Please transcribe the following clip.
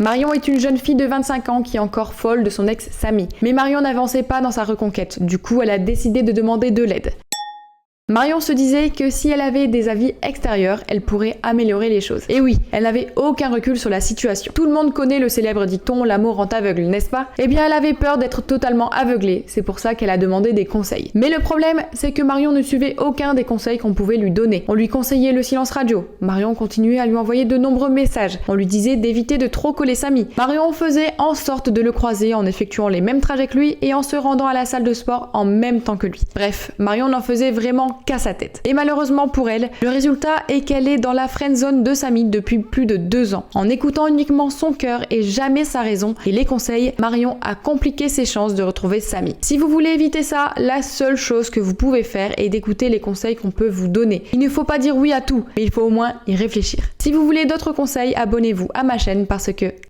Marion est une jeune fille de 25 ans qui est encore folle de son ex Samy. Mais Marion n'avançait pas dans sa reconquête, du coup elle a décidé de demander de l'aide. Marion se disait que si elle avait des avis extérieurs, elle pourrait améliorer les choses. Et oui, elle n'avait aucun recul sur la situation. Tout le monde connaît le célèbre dicton « l'amour rend aveugle », n'est-ce pas? Eh bien, elle avait peur d'être totalement aveuglée, c'est pour ça qu'elle a demandé des conseils. Mais le problème, c'est que Marion ne suivait aucun des conseils qu'on pouvait lui donner. On lui conseillait le silence radio. Marion continuait à lui envoyer de nombreux messages. On lui disait d'éviter de trop coller Samy. Marion faisait en sorte de le croiser en effectuant les mêmes trajets que lui et en se rendant à la salle de sport en même temps que lui. Bref, Marion n'en faisait vraiment qu'à sa tête. Et malheureusement pour elle, le résultat est qu'elle est dans la friendzone de Samy depuis plus de 2 ans. En écoutant uniquement son cœur et jamais sa raison et les conseils, Marion a compliqué ses chances de retrouver Samy. Si vous voulez éviter ça, la seule chose que vous pouvez faire est d'écouter les conseils qu'on peut vous donner. Il ne faut pas dire oui à tout, mais il faut au moins y réfléchir. Si vous voulez d'autres conseils, abonnez-vous à ma chaîne parce que